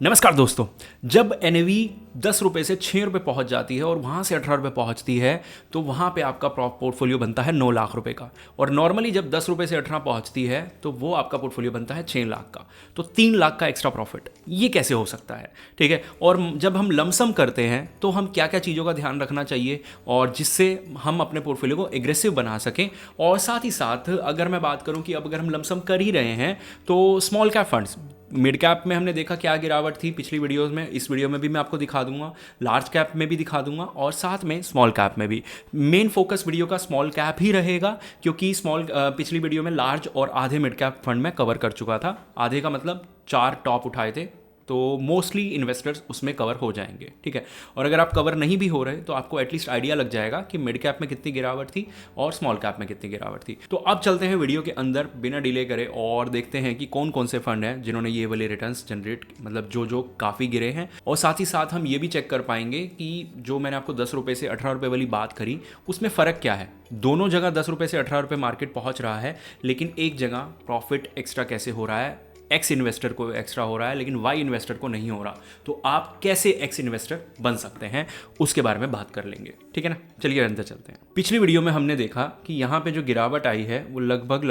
नमस्कार दोस्तों। जब एनएवी 10 रुपये से 6 रुपये पहुंच जाती है और वहाँ से 18 रुपये पहुंचती है तो वहाँ पे आपका पोर्टफोलियो बनता है 9 लाख रुपए का। और नॉर्मली जब 10 रुपये से 18 पहुंचती है तो वो आपका पोर्टफोलियो बनता है 6 लाख का। तो 3 लाख का एक्स्ट्रा प्रॉफिट, ये कैसे हो सकता है? ठीक है। और जब हम लमसम करते हैं तो हम क्या क्या चीज़ों का ध्यान रखना चाहिए और जिससे हम अपने पोर्टफोलियो को एग्रेसिव बना सकें। और साथ ही साथ अगर मैं बात करूं कि अब अगर हम लमसम कर ही रहे हैं तो small cap funds, mid cap में हमने देखा क्या गिरावट थी पिछली वीडियोस में, इस वीडियो में भी मैं आपको दिखा दूंगा, लार्ज कैप में भी दिखा दूंगा और साथ में स्मॉल कैप में भी। मेन फोकस वीडियो का स्मॉल कैप ही रहेगा क्योंकि पिछली वीडियो में लार्ज और आधे मिड कैप फंड में कवर कर चुका था। आधे का मतलब 4 टॉप उठाए थे, तो मोस्टली इन्वेस्टर्स उसमें कवर हो जाएंगे। ठीक है। और अगर आप कवर नहीं भी हो रहे तो आपको एटलीस्ट आइडिया लग जाएगा कि मिड कैप में कितनी गिरावट थी और स्मॉल कैप में कितनी गिरावट थी। तो अब चलते हैं वीडियो के अंदर बिना डिले करे और देखते हैं कि कौन कौन से फंड हैं जिन्होंने ये वाले रिटर्न्स जनरेट, मतलब जो काफ़ी गिरे हैं। और साथ ही साथ हम ये भी चेक कर पाएंगे कि जो मैंने आपको 10 रुपये से 18 रुपये वाली बात करी उसमें फ़र्क क्या है। दोनों जगह 10 रुपये से 18 रुपये मार्केट पहुँच रहा है, लेकिन एक जगह प्रॉफिट एक्स्ट्रा कैसे हो रहा है, एक्स इन्वेस्टर को एक्स्ट्रा हो रहा है लेकिन वाई इन्वेस्टर को नहीं हो रहा। तो आप कैसे एक्स इन्वेस्टर बन सकते हैं उसके बारे में बात कर लेंगे। ठीक है ना, चलिए अंदर चलते हैं। पिछली वीडियो में हमने देखा कि यहाँ पे जो गिरावट आई है वो लगभग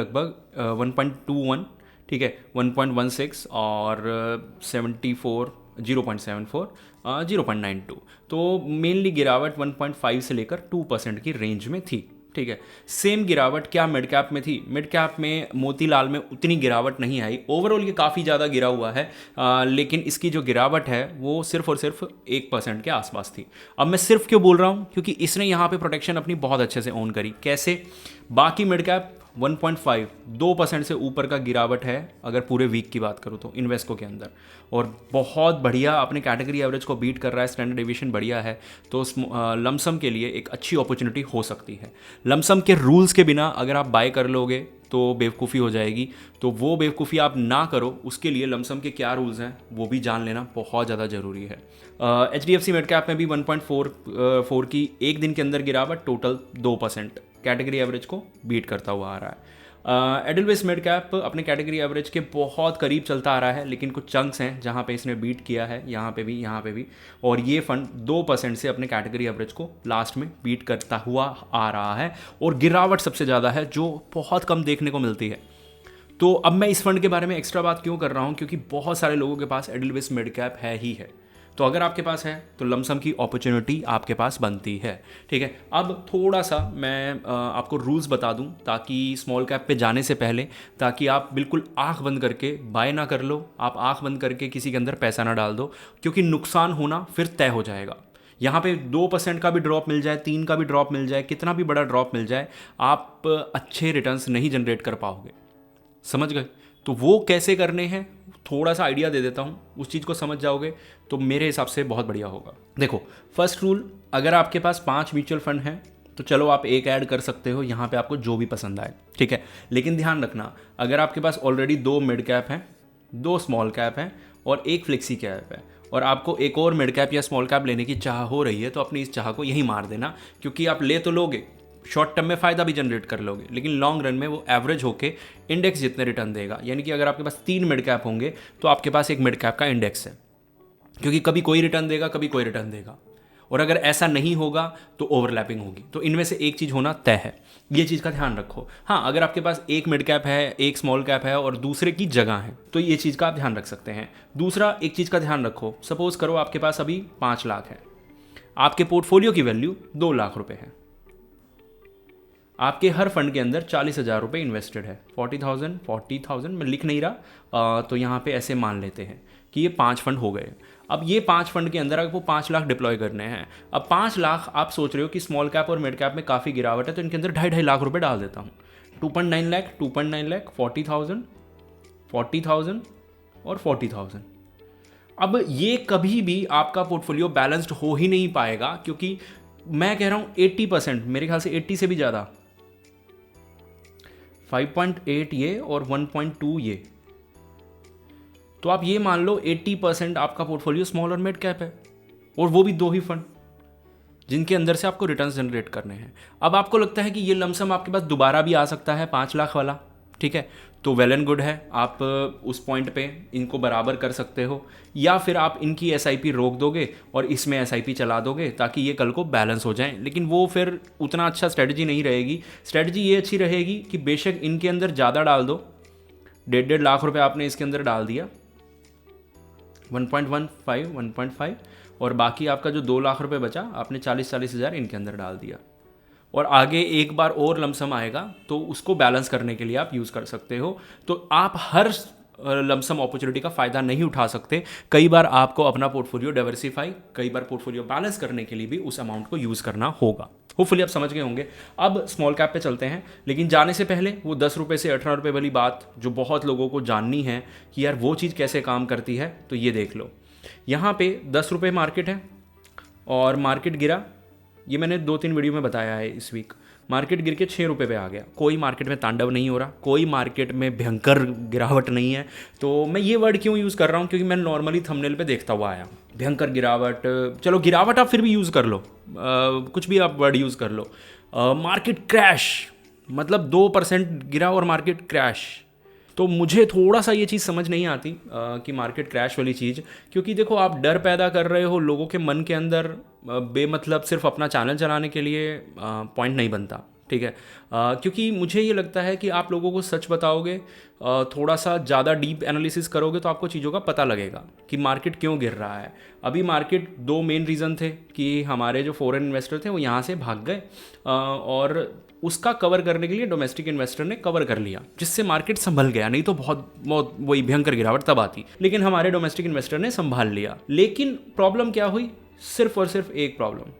1.21, ठीक है, 1.16 और 74, 0.74, 0.92। तो मेनली गिरावट 1.5 से लेकर 2% की रेंज में थी। ठीक है। सेम गिरावट क्या मिड कैप में थी? मिड कैप में मोतीलाल में उतनी गिरावट नहीं आई। ओवरऑल ये काफ़ी ज़्यादा गिरा हुआ है, लेकिन इसकी जो गिरावट है वो सिर्फ और सिर्फ 1% के आसपास थी। अब मैं सिर्फ क्यों बोल रहा हूँ? क्योंकि इसने यहाँ पे प्रोटेक्शन अपनी बहुत अच्छे से ऑन करी। कैसे? बाकी मिड कैप 1.5, 2% से ऊपर का गिरावट है अगर पूरे वीक की बात करूँ तो इन्वेस्को के अंदर, और बहुत बढ़िया अपने कैटेगरी एवरेज को बीट कर रहा है, स्टैंडर्ड डेविएशन बढ़िया है। तो लमसम के लिए एक अच्छी अपॉर्चुनिटी हो सकती है। लमसम के रूल्स के बिना अगर आप बाय कर लोगे तो बेवकूफ़ी हो जाएगी, तो वो बेवकूफ़ी आप ना करो। उसके लिए लमसम के क्या रूल्स हैं वो भी जान लेना बहुत ज़्यादा ज़रूरी है। HDFC मिड कैप में भी 1.44 की एक दिन के अंदर गिरावट, टोटल 2% कैटेगरी एवरेज को बीट करता हुआ आ रहा है। एडलवेस मिड कैप अपने कैटेगरी एवरेज के बहुत करीब चलता आ रहा है, लेकिन कुछ चंक्स हैं जहाँ पे इसने बीट किया है, यहाँ पे भी, यहाँ पे भी। और ये फंड 2% से अपने कैटेगरी एवरेज को लास्ट में बीट करता हुआ आ रहा है और गिरावट सबसे ज़्यादा है जो बहुत कम देखने को मिलती है। तो अब मैं इस फंड के बारे में एक्स्ट्रा बात क्यों कर रहा हूँ? क्योंकि बहुत सारे लोगों के पास एडलवेस मिड कैप है ही है। तो अगर आपके पास है तो लमसम की अपॉर्चुनिटी आपके पास बनती है। ठीक है। अब थोड़ा सा मैं आपको रूल्स बता दूं ताकि स्मॉल कैप पे जाने से पहले, ताकि आप बिल्कुल आंख बंद करके बाय ना कर लो, आप आंख बंद करके किसी के अंदर पैसा ना डाल दो, क्योंकि नुकसान होना फिर तय हो जाएगा। यहाँ पे 2% का भी ड्रॉप मिल जाए, 3 का भी ड्रॉप मिल जाए, कितना भी बड़ा ड्रॉप मिल जाए, आप अच्छे रिटर्न्स नहीं जनरेट कर पाओगे। समझ गए? तो वो कैसे करने हैं थोड़ा सा आइडिया दे देता हूँ, उस चीज़ को समझ जाओगे तो मेरे हिसाब से बहुत बढ़िया होगा। देखो, फर्स्ट रूल, अगर आपके पास 5 म्यूचुअल फंड हैं तो चलो आप एक ऐड कर सकते हो यहाँ पे, आपको जो भी पसंद आए। ठीक है। लेकिन ध्यान रखना, अगर आपके पास ऑलरेडी 2 मिड कैप हैं, 2 स्मॉल कैप हैं और 1 फ्लेक्सी कैप है, और आपको एक और मिड कैप या स्मॉल कैप लेने की चाह हो रही है, तो अपनी इस चाह को यहीं मार देना। क्योंकि आप ले तो लोगे, शॉर्ट टर्म में फ़ायदा भी जनरेट कर लोगे, लेकिन लॉन्ग रन में वो एवरेज होके इंडेक्स जितने रिटर्न देगा। यानी कि अगर आपके पास 3 मिड कैप होंगे तो आपके पास एक मिड कैप का इंडेक्स है, क्योंकि कभी कोई रिटर्न देगा, कभी कोई रिटर्न देगा। और अगर ऐसा नहीं होगा तो ओवरलैपिंग होगी। तो इनमें से एक चीज़ होना तय है, ये चीज़ का ध्यान रखो। हाँ, अगर आपके पास एक मिड कैप है, एक स्मॉल कैप है और दूसरे की जगह है, तो ये चीज़ का आप ध्यान रख सकते हैं। दूसरा एक चीज़ का ध्यान रखो, सपोज करो आपके पास अभी 5 लाख है, आपके पोर्टफोलियो की वैल्यू 2 लाख रुपये है, आपके हर फंड के अंदर 40,000 रुपये इन्वेस्टेड है। 40,000 मैं लिख नहीं रहा, तो यहाँ पे ऐसे मान लेते हैं कि ये 5 फंड हो गए। अब ये 5 फंड के अंदर आपको 5 लाख डिप्लॉय करने हैं। अब 5 लाख आप सोच रहे हो कि स्मॉल कैप और मिड कैप में काफ़ी गिरावट है, तो इनके अंदर 2.5 लाख रुपये डाल देता हूँ। 2.9 लाख, 2.9 लाख, 40,000, 40,000 और 40,000। अब ये कभी भी आपका पोर्टफोलियो बैलेंस्ड हो ही नहीं पाएगा, क्योंकि मैं कह रहा हूँ 80%, मेरे ख्याल से 80 से भी ज़्यादा, 5.8 ये और 1.2 ये, तो आप ये मान लो 80% आपका पोर्टफोलियो स्मॉल और मिड कैप है, और वो भी 2 ही फंड जिनके अंदर से आपको रिटर्न्स जनरेट करने हैं। अब आपको लगता है कि ये लमसम आपके पास दोबारा भी आ सकता है 5 लाख वाला, ठीक है, तो वेल एंड गुड है, आप उस पॉइंट पे इनको बराबर कर सकते हो, या फिर आप इनकी एसआईपी रोक दोगे और इसमें एसआईपी चला दोगे ताकि ये कल को बैलेंस हो जाए, लेकिन वो फिर उतना अच्छा स्ट्रेटजी नहीं रहेगी। स्ट्रेटजी ये अच्छी रहेगी कि बेशक इनके अंदर ज़्यादा डाल दो, 1.5 लाख रुपए आपने इसके अंदर डाल दिया, 1.15 1.5, और बाकी आपका जो 2 लाख रुपए बचा आपने 40 हज़ार इनके अंदर डाल दिया, और आगे एक बार और लमसम आएगा तो उसको बैलेंस करने के लिए आप यूज़ कर सकते हो। तो आप हर लमसम अपॉर्चुनिटी का फ़ायदा नहीं उठा सकते, कई बार आपको अपना पोर्टफोलियो डाइवर्सिफाई, कई बार पोर्टफोलियो बैलेंस करने के लिए भी उस अमाउंट को यूज़ करना होगा। होपफुली आप समझ गए होंगे। अब स्मॉल कैप पे चलते हैं, लेकिन जाने से पहले वो 10 रुपये से 18 रुपये वाली बात जो बहुत लोगों को जाननी है कि यार वो चीज़ कैसे काम करती है, तो ये देख लो। यहाँ पे 10 रुपये मार्केट है और मार्केट गिरा, ये मैंने 2-3 वीडियो में बताया है इस वीक। मार्केट गिर के 6 रुपये पे आ गया, कोई मार्केट में तांडव नहीं हो रहा, कोई मार्केट में भयंकर गिरावट नहीं है। तो मैं ये वर्ड क्यों यूज़ कर रहा हूँ, क्योंकि मैं नॉर्मली थंबनेल पे देखता हुआ आया भयंकर गिरावट। चलो गिरावट आप फिर भी यूज़ कर लो, कुछ भी आप वर्ड यूज़ कर लो। मार्केट क्रैश, मतलब 2% गिरा और मार्केट क्रैश। तो मुझे थोड़ा सा ये चीज़ समझ नहीं आती कि मार्केट क्रैश वाली चीज़, क्योंकि देखो आप डर पैदा कर रहे हो लोगों के मन के अंदर बेमतलब, सिर्फ अपना चैनल चलाने के लिए पॉइंट नहीं बनता, ठीक है। क्योंकि मुझे ये लगता है कि आप लोगों को सच बताओगे, थोड़ा सा ज़्यादा डीप एनालिसिस करोगे तो आपको चीज़ों का पता लगेगा कि मार्केट क्यों गिर रहा है। अभी मार्केट 2 मेन रीज़न थे कि हमारे जो फॉरेन इन्वेस्टर थे वो यहाँ से भाग गए, और उसका कवर करने के लिए डोमेस्टिक इन्वेस्टर ने कवर कर लिया, जिससे मार्केट संभल गया, नहीं तो बहुत वही भयंकर गिरावट तब आती। लेकिन हमारे डोमेस्टिक इन्वेस्टर ने संभाल लिया। लेकिन प्रॉब्लम क्या हुई, सिर्फ और सिर्फ एक प्रॉब्लम।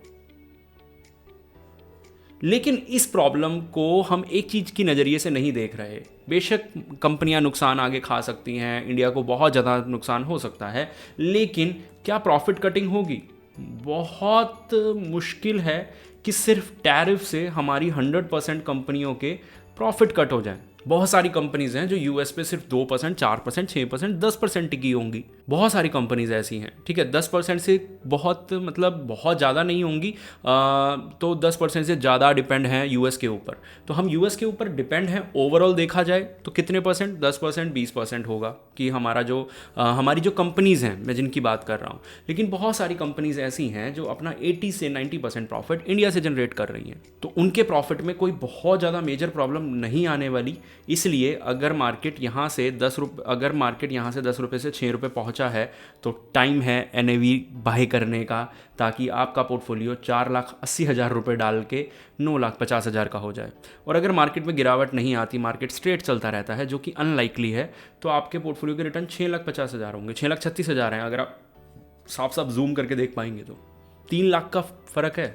लेकिन इस प्रॉब्लम को हम एक चीज़ की नज़रिए से नहीं देख रहे। बेशक कंपनियां नुकसान आगे खा सकती हैं, इंडिया को बहुत ज़्यादा नुकसान हो सकता है, लेकिन क्या प्रॉफिट कटिंग होगी? बहुत मुश्किल है कि सिर्फ टैरिफ से हमारी 100% कंपनियों के प्रॉफिट कट हो जाए। बहुत सारी कंपनीज हैं जो यूएस पे सिर्फ 2%, 4%, 6%, 10% टिकी होंगी। बहुत सारी कंपनीज ऐसी हैं, ठीक है। 10% से बहुत मतलब बहुत ज़्यादा नहीं होंगी, तो 10% से ज़्यादा डिपेंड हैं यूएस के ऊपर। तो हम यूएस के ऊपर डिपेंड हैं, ओवरऑल देखा जाए तो कितने परसेंट? 10%, 20% होगा कि हमारा जो हमारी जो कंपनीज़ हैं, मैं जिनकी बात कर रहा हूँ। लेकिन बहुत सारी कंपनीज ऐसी हैं जो अपना 80 से 90% प्रॉफिट इंडिया से जनरेट कर रही हैं, तो उनके प्रॉफिट में कोई बहुत ज़्यादा मेजर प्रॉब्लम नहीं आने वाली। इसलिए अगर मार्केट यहाँ से 10 रुपये से 6 रुपये पहुँचा है तो टाइम है NAV बाय करने का, ताकि आपका पोर्टफोलियो 4,80,000 रुपये डाल के 9,50,000 का हो जाए। और अगर मार्केट में गिरावट नहीं आती, मार्केट स्ट्रेट चलता रहता है, जो कि अनलाइकली है, तो आपके पोर्टफोलियो के रिटर्न 6,50,000 होंगे, 6,36,000 हैं। अगर आप साफ साफ जूम करके देख पाएंगे तो 3 लाख का फ़र्क है।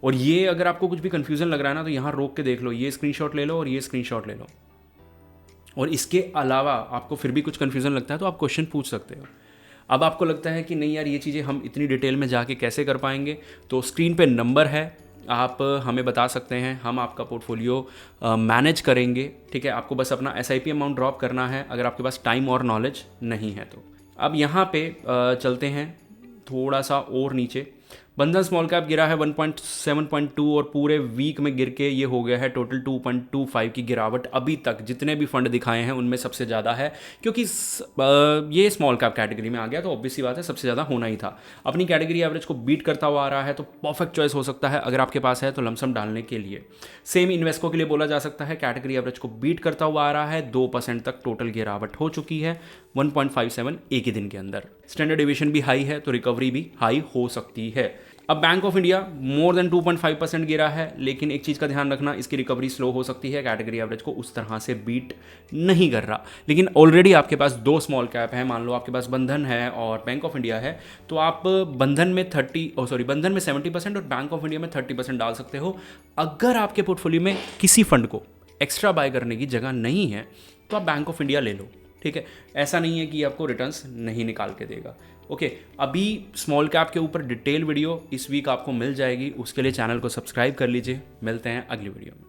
और ये अगर आपको कुछ भी कन्फ्यूज़न लग रहा है ना, तो यहाँ रोक के देख लो, ये स्क्रीनशॉट ले लो और ये स्क्रीनशॉट ले लो। और इसके अलावा आपको फिर भी कुछ कन्फ्यूज़न लगता है तो आप क्वेश्चन पूछ सकते हो। अब आपको लगता है कि नहीं यार, ये चीज़ें हम इतनी डिटेल में जाके कैसे कर पाएंगे, तो स्क्रीन पे नंबर है, आप हमें बता सकते हैं, हम आपका पोर्टफोलियो मैनेज करेंगे, ठीक है। आपको बस अपना SIP अमाउंट ड्रॉप करना है, अगर आपके पास टाइम और नॉलेज नहीं है तो। अब यहाँ पे चलते हैं थोड़ा सा और नीचे। बंधन स्मॉल कैप गिरा है 1.7.2 और पूरे वीक में गिर के ये हो गया है टोटल 2.25 की गिरावट। अभी तक जितने भी फंड दिखाए हैं उनमें सबसे ज़्यादा है, क्योंकि ये स्मॉल कैप कैटेगरी में आ गया तो ऑब्वियस सी बात है सबसे ज़्यादा होना ही था। अपनी कैटेगरी एवरेज को बीट करता हुआ आ रहा है, तो परफेक्ट चॉइस हो सकता है अगर आपके पास है तो लमसम डालने के लिए। सेम इन्वेस्को के लिए बोला जा सकता है, कैटेगरी एवरेज को बीट करता हुआ आ रहा है, 2% तक टोटल गिरावट हो चुकी है, 1.57 एक ही दिन के अंदर। स्टैंडर्ड डिविएशन भी हाई है तो रिकवरी भी हाई हो सकती है। अब bank of India more than 2.5% गिरा है, लेकिन एक चीज़ का ध्यान रखना, इसकी रिकवरी स्लो हो सकती है, कैटेगरी एवरेज को उस तरह से बीट नहीं कर रहा। लेकिन ऑलरेडी आपके पास 2 स्मॉल कैप है, मान लो आपके पास बंधन है और बैंक ऑफ इंडिया है, तो आप बंधन में 70% और बैंक ऑफ इंडिया में 30% डाल सकते हो। अगर आपके पोर्टफोलियो में किसी फंड को एक्स्ट्रा बाय करने की जगह नहीं है तो आप बैंक ऑफ इंडिया ले लो, ठीक है। ऐसा नहीं है कि आपको रिटर्न्स नहीं निकाल के देगा। ओके, अभी स्मॉल कैप के ऊपर डिटेल वीडियो इस वीक आपको मिल जाएगी, उसके लिए चैनल को सब्सक्राइब कर लीजिए। मिलते हैं अगली वीडियो में।